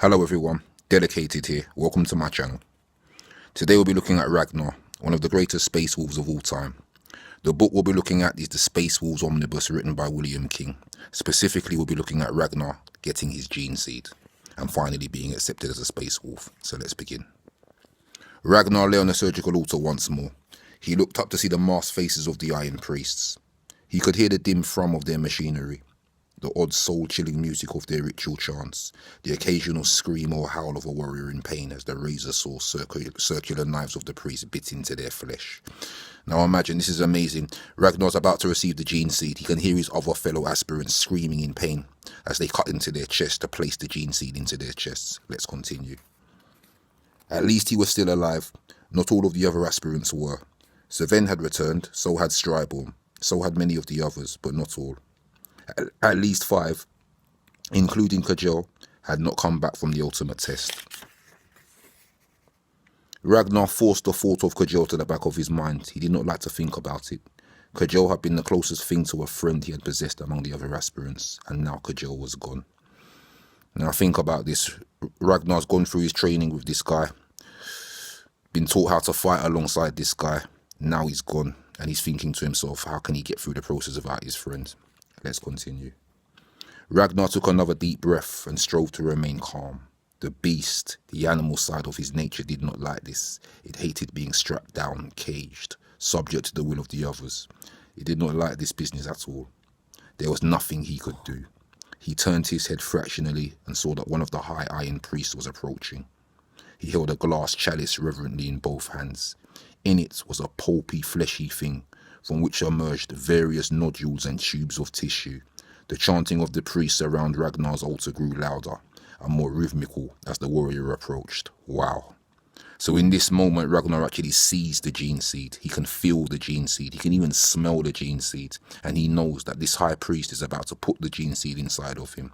Hello everyone, Dedicated here, welcome to my channel. Today we'll be looking at Ragnar, one of the greatest space wolves of all time. The book we'll be looking at is the Space Wolves Omnibus written by William King. Specifically we'll be looking at Ragnar getting his Geneseed and finally being accepted as a space wolf. So let's begin. Ragnar lay on the surgical altar once more. He looked up to see the masked faces of the Iron Priests. He could hear the dim thrum of their machinery, the odd soul-chilling music of their ritual chants, the occasional scream or howl of a warrior in pain as the razor-saw circular knives of the priest bit into their flesh. Now imagine, this is amazing. Ragnar's about to receive the Geneseed. He can hear his other fellow aspirants screaming in pain as they cut into their chest to place the Geneseed into their chests. Let's continue. At least he was still alive. Not all of the other aspirants were. Sven had returned, so had Stryborn, so had many of the others, but not all. At least 5, including Kjell, had not come back from the ultimate test. Ragnar forced the thought of Kjell to the back of his mind. He did not like to think about it. Kjell had been the closest thing to a friend he had possessed among the other aspirants, and now Kjell was gone. Now think about this. Ragnar's gone through his training with this guy, been taught how to fight alongside this guy. Now he's gone, and he's thinking to himself, how can he get through the process without his friend? Let's continue. Ragnar took another deep breath and strove to remain calm. The beast, the animal side of his nature, did not like this. It hated being strapped down, caged, subject to the will of the others. It did not like this business at all. There was nothing he could do. He turned his head fractionally and saw that one of the high Iron Priests was approaching. He held a glass chalice reverently in both hands. In it was a pulpy, fleshy thing, from which emerged various nodules and tubes of tissue. The chanting of the priests around Ragnar's altar grew louder and more rhythmical as the warrior approached. Wow. So in this moment, Ragnar actually sees the Geneseed. He can feel the Geneseed. He can even smell the Geneseed. And he knows that this high priest is about to put the Geneseed inside of him.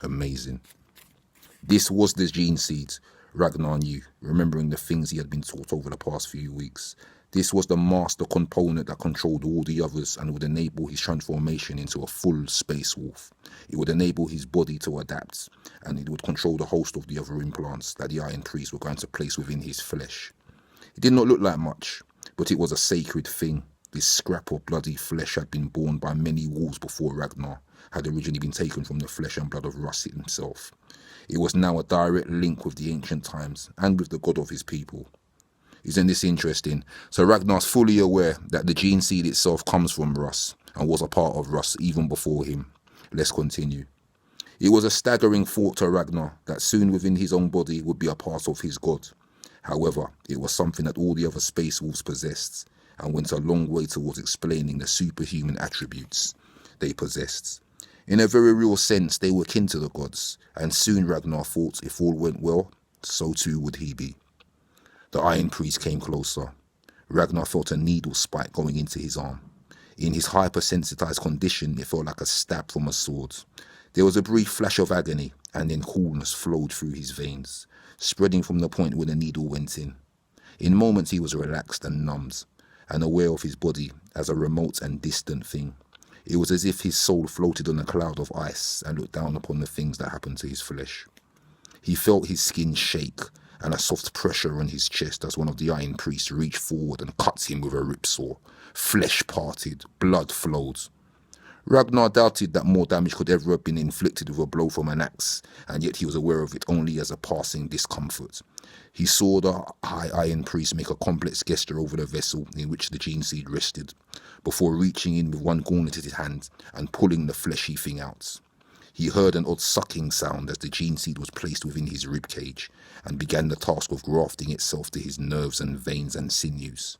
Amazing. This was the Geneseed, Ragnar knew, remembering the things he had been taught over the past few weeks. This was the master component that controlled all the others and would enable his transformation into a full space wolf. It would enable his body to adapt, and it would control the host of the other implants that the Iron Priests were going to place within his flesh. It did not look like much, but it was a sacred thing. This scrap of bloody flesh had been borne by many wolves before Ragnar had originally been taken from the flesh and blood of Russ himself. It was now a direct link with the ancient times and with the god of his people. Isn't this interesting? So Ragnar's fully aware that the Geneseed itself comes from Russ and was a part of Russ even before him. Let's continue. It was a staggering thought to Ragnar that soon within his own body would be a part of his god. However, it was something that all the other space wolves possessed and went a long way towards explaining the superhuman attributes they possessed. In a very real sense, they were kin to the gods, and soon Ragnar thought if all went well, so too would he be. The Iron Priest came closer. Ragnar felt a needle spike going into his arm. In his hypersensitized condition, it felt like a stab from a sword. There was a brief flash of agony, and then coolness flowed through his veins, spreading from the point where the needle went in. In moments he was relaxed and numbed, and aware of his body as a remote and distant thing. It was as if his soul floated on a cloud of ice and looked down upon the things that happened to his flesh. He felt his skin shake, and a soft pressure on his chest as one of the Iron Priests reached forward and cut him with a ripsaw. Flesh parted, blood flowed. Ragnar doubted that more damage could ever have been inflicted with a blow from an axe, and yet he was aware of it only as a passing discomfort. He saw the high Iron Priest make a complex gesture over the vessel in which the Geneseed rested, before reaching in with one gauntleted hand and pulling the fleshy thing out. He heard an odd sucking sound as the Geneseed was placed within his ribcage and began the task of grafting itself to his nerves and veins and sinews.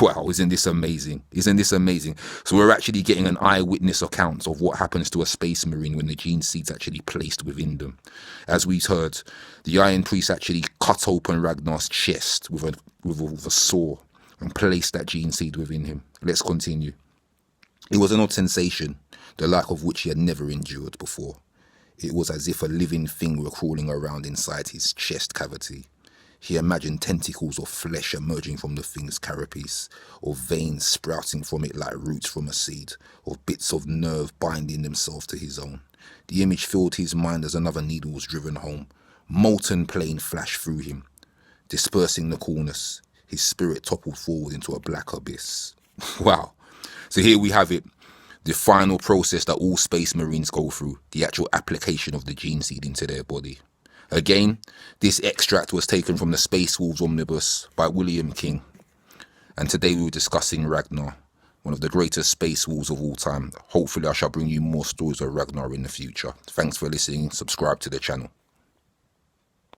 Wow, isn't this amazing? Isn't this amazing? So we're actually getting an eyewitness account of what happens to a space marine when the Geneseed's actually placed within them. As we heard, the Iron Priest actually cut open Ragnar's chest with a saw and placed that Geneseed within him. Let's continue. It was an odd sensation, the like of which he had never endured before. It was as if a living thing were crawling around inside his chest cavity. He imagined tentacles of flesh emerging from the thing's carapace, or veins sprouting from it like roots from a seed, or bits of nerve binding themselves to his own. The image filled his mind as another needle was driven home, Molten plane flashed through him, dispersing the coolness. His spirit toppled forward into a black abyss. Wow. So here we have it. The final process that all space marines go through, the actual application of the Geneseed into their body. Again, this extract was taken from the Space Wolves Omnibus by William King. And today we were discussing Ragnar, one of the greatest space wolves of all time. Hopefully I shall bring you more stories of Ragnar in the future. Thanks for listening. Subscribe to the channel.